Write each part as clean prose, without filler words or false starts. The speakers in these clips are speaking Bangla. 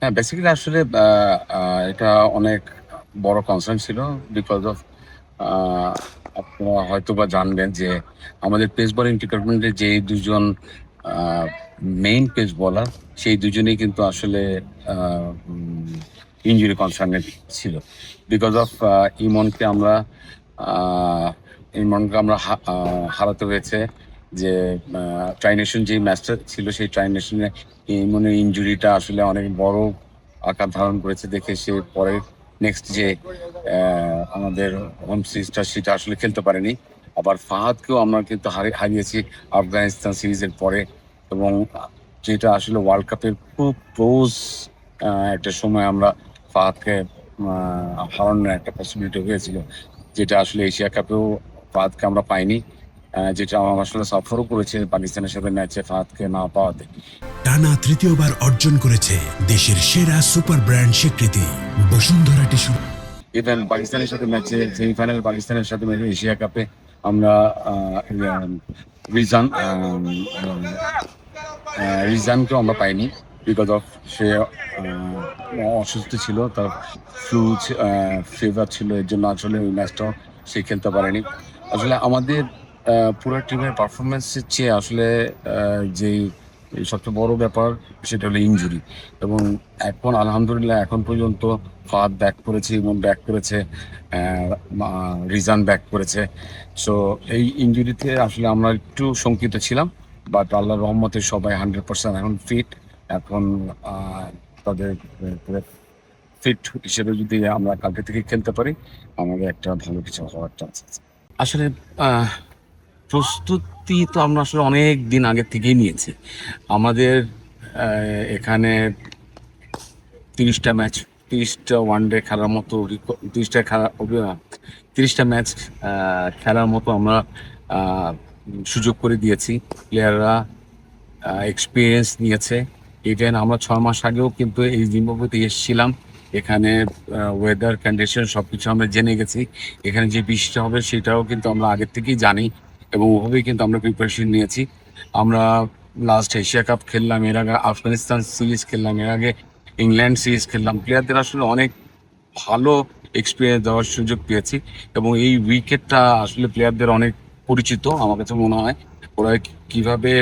হ্যাঁ, বেসিক্যালি আসলে এটা অনেক বড় কনসার্ন ছিল বিকজ অফ আপনারা হয়তোবা জানবেন যে আমাদের পেস বোলিং ডিপার্টমেন্টে যে দুজন মেইন পেস বোলার সেই দুজনেই কিন্তু আসলে ইনজুরি কনসার্নে ছিল বিকজ অফ ইমনকে আমরা আহ, হারাতে হয়েছে যে ট্রাইনেশন যে ম্যাচটা ছিল সেই ট্রাইনেশনে ইমনের ইনজুরিটা আসলে অনেক বড় আকার ধারণ করেছে দেখে সে পরে নেক্সট যে আমাদের হোম সিরিজটা সেটা আসলে খেলতে পারেনি। আবার ফাহাদকেও আমরা কিন্তু হারিয়েছি আফগানিস্তান সিরিজের পরে, এবং যেটা আসলে ওয়ার্ল্ড কাপের খুব ক্লোজ একটা সময় আমরা ফাহাদকে হারানোর একটা পসিবিলিটি হয়েছিল, যেটা আসলে এশিয়া কাপেও ফাহাদকে আমরা পাইনি, যেটা আমার আসলে সাফারও করেছে পাকিস্তানের সাথে ম্যাচে ফাহাদকে না পাওয়াতে। টানা তৃতীয়বার অর্জন করেছে দেশের সেরা সুপার ব্র্যান্ড স্বীকৃতি বসুন্ধরা টিস্যু। ইভেন পাকিস্তানের সাথে ম্যাচে সেমিফাইনাল পাকিস্তানের সাথে ম্যাচে এশিয়া কাপে আমরা রিজান রিজানকেও আমরা পাইনি বিকজ অফ সে অসুস্থ ছিল, তার ফ্লু ফিভার ছিল, এর জন্য আসলে ওই ম্যাচটাও সে খেলতে পারেনি। আসলে আমাদের পুরো টিমের পারফরমেন্সের চেয়ে আসলে যেই সবচেয়ে বড় ব্যাপার সেটা হলো ইনজুরি। এবং এখন আলহামদুলিল্লাহ এখন পর্যন্ত ফাহাদ ব্যাক করেছে, ইমন ব্যাক করেছে, রিজান ব্যাক করেছে। সো এই ইনজুরিতে আসলে আমরা একটু শঙ্কিত ছিলাম, বাট আল্লাহর রহমতে সবাই 100% এখন ফিট। এখন তাদের ফিট হিসেবে যদি আমরা কালকে থেকে খেলতে পারি আমাদের একটা ভালো কিছু হওয়ার চান্স আছে। আসলে প্রস্তুতি তো আমরা আসলে অনেক দিন আগে থেকেই নিয়েছি। আমাদের এখানে 30টা ম্যাচ, 30টা ওয়ানডে খেলার মতো 30টা ম্যাচ খেলার মতো আমরা সুযোগ করে দিয়েছি। প্লেয়াররা এক্সপিরিয়েন্স নিয়েছে। ইভেন আমরা 6 মাস আগেও কিন্তু এই জিম্বাবুয়েতে এসেছিলাম, এখানে ওয়েদার কন্ডিশন সবকিছু আমরা জেনে গেছি। এখানে যে বৃষ্টি হবে সেটাও কিন্তু আমরা আগের থেকেই জানি, এবং ওভাবেই কিন্তু আমরা প্রিপারেশন নিয়েছি। আমরা লাস্ট এশিয়া কাপ খেললাম, এর আগে আফগানিস্তান সিরিজ খেললাম, এর আগে ইংল্যান্ড সিরিজ খেললাম। প্লেয়ারদের আসলে অনেক ভালো এক্সপিরিয়েন্স দেওয়ার সুযোগ পেয়েছি, এবং এই উইকেটটা আসলে প্লেয়ারদের অনেক পরিচিত আমার কাছে মনে হয়। ওরা কিভাবে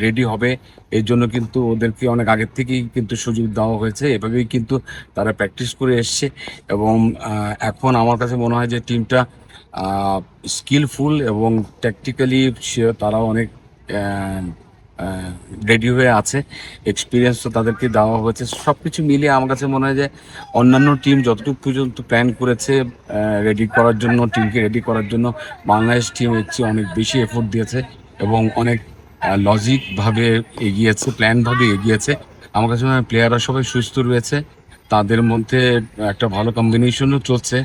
রেডি হবে এর জন্য কিন্তু ওদেরকে অনেক আগের থেকেই কিন্তু সুযোগ দেওয়া হয়েছে, এভাবেই কিন্তু তারা প্র্যাকটিস করে এসছে। এবং এখন আমার কাছে মনে হয় যে টিমটা স্কিলফুল এবং ট্যাকটিক্যালি তারা অনেক রেডি হয়ে আছে। এক্সপিরিয়েন্স তো তাদেরকে দেওয়া হয়েছে, সব কিছু মিলিয়ে আমার কাছে মনে হয় যে অন্যান্য টিম যতটুকু পর্যন্ত প্ল্যান করেছে রেডি করার জন্য, টিমকে রেডি করার জন্য, বাংলাদেশ টিম এর চেয়ে অনেক বেশি এফোর্ট দিয়েছে এবং অনেক লজিকভাবে এগিয়েছে, প্ল্যানভাবে এগিয়েছে। আমার কাছে মনে হয় প্লেয়াররা সবাই সুস্থ রয়েছে, তাদের মধ্যে একটা ভালো কম্বিনেশনও চলছে,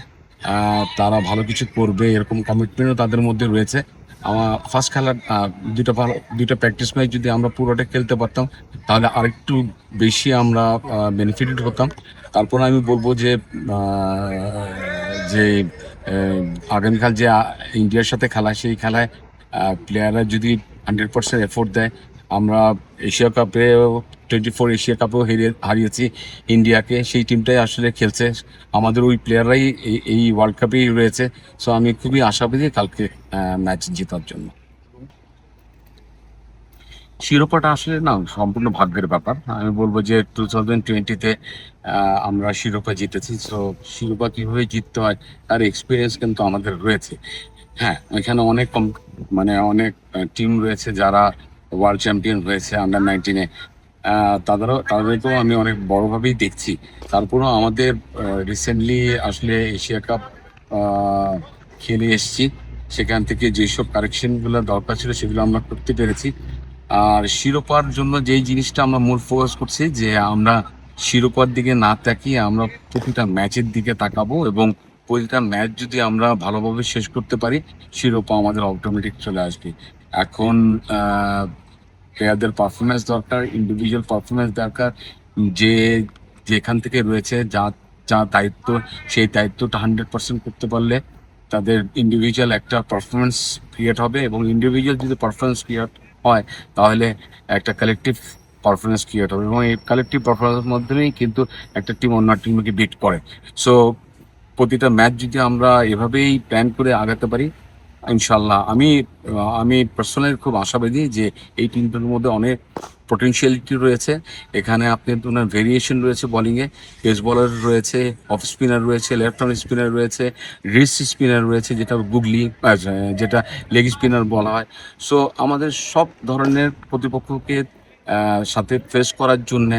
তারা ভালো কিছু করবে এরকম কমিটমেন্টও তাদের মধ্যে রয়েছে। আমার ফার্স্ট খেলার দুইটা প্র্যাকটিস ম্যাচ যদি আমরা পুরোটা খেলতে পারতাম তাহলে আরেকটু বেশি আমরা বেনিফিটেড হতাম। তারপর আমি বলবো যে যে আগামীকাল যে ইন্ডিয়ার সাথে খেলা, সেই খেলায় প্লেয়াররা যদি 100% এফোর্ট দেয়, আমরা এশিয়া কাপে 24 এশিয়া কাপেও হারিয়েছি ইন্ডিয়াকে, সেই টিমটাই আসলে খেলছে, আমাদের ওই প্লেয়াররাই এই ওয়ার্ল্ড কাপেই রয়েছে। সো আমি খুবই আশাবাদী কালকে ম্যাচ জেতার জন্য। শিরোপাটা আসলে না সম্পূর্ণ ভাগ্যের ব্যাপার। আমি বলবো যে 2020-তে আমরা শিরোপা জিতেছি। সো শিরোপা কিভাবে জিততে হয় তার এক্সপিরিয়েন্স কিন্তু আমাদের রয়েছে। হ্যাঁ, এখানে অনেক মানে অনেক টিম রয়েছে যারা ওয়ার্ল্ড চ্যাম্পিয়ন হয়েছে আন্ডার 19-এ। তাদেরকেও আমি অনেক বড়ভাবেই দেখছি। তারপরেও আমাদের রিসেন্টলি আসলে এশিয়া কাপ খেলে এসেছি, সেখান থেকে যেসব কারেকশনগুলো দরকার ছিল সেগুলো আমরা করতে পেরেছি। আর শিরোপার জন্য যেই জিনিসটা আমরা মূল ফোকাস করছি যে আমরা শিরোপার দিকে না তাকিয়ে আমরা প্রতিটা ম্যাচের দিকে তাকাবো, এবং প্রতিটা ম্যাচ যদি আমরা ভালোভাবে শেষ করতে পারি শিরোপা আমাদের অটোমেটিক চলে আসবে। এখন প্লেয়ারদের পারফরমেন্স দরকার, ইন্ডিভিজুয়াল পারফরমেন্স দরকার। যে যেখান থেকে রয়েছে যা যা দায়িত্ব, সেই দায়িত্বটা 100% করতে পারলে তাদের ইন্ডিভিজুয়াল একটা পারফরমেন্স ক্রিয়েট হবে, এবং ইন্ডিভিজুয়াল যদি পারফরমেন্স ক্রিয়েট হয় তাহলে একটা কালেকটিভ পারফরমেন্স ক্রিয়েট হবে এবং এই কালেকটিভ পারফরমেন্সের মাধ্যমেই কিন্তু একটা টিম অন্য টিমকে বিট করে। সো প্রতিটা ম্যাচ যদি আমরা এভাবেই প্ল্যান করে আগাতে পারি, ইনশাল্লাহ আমি পার্সোনালি খুব আশাবাদী যে এই টিমটার মধ্যে অনেক পটেনশিয়ালিটি রয়েছে। এখানে আপনার ভেরিয়েশন রয়েছে বোলিংয়ে, পেস বলার রয়েছে, অফ স্পিনার রয়েছে, লেফট আর্ম স্পিনার রয়েছে, রিস্ট স্পিনার রয়েছে যেটা গুগলি, যেটা লেগ স্পিনার বলা হয়। সো আমাদের সব ধরনের প্রতিপক্ষকে সাথে ফেস করার জন্যে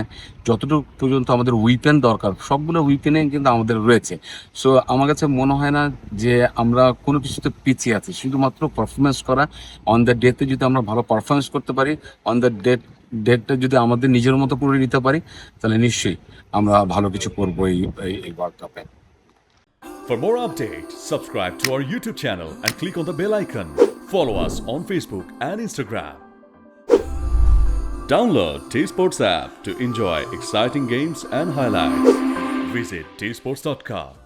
যতটুকু পর্যন্ত আমাদের উইপেন দরকার সবগুলো উইপেনে কিন্তু আমাদের রয়েছে। সো আমার কাছে মনে হয় না যে আমরা কোনো কিছুতে পিছিয়ে আছি, শুধুমাত্র পারফরমেন্স করা। অন দ্য ডেতে যদি আমরা ভালো পারফরমেন্স করতে পারি, অন দ্য ডেটটা যদি আমাদের নিজের মতো করে নিতে পারি, তাহলে নিশ্চয়ই আমরা ভালো কিছু করবো এই ওয়ার্ল্ড কাপে। For more updates, subscribe to our YouTube channel and click on the bell icon. Follow us on Facebook and Instagram. Download T-Sports app to enjoy exciting games and highlights. Visit tsports.com.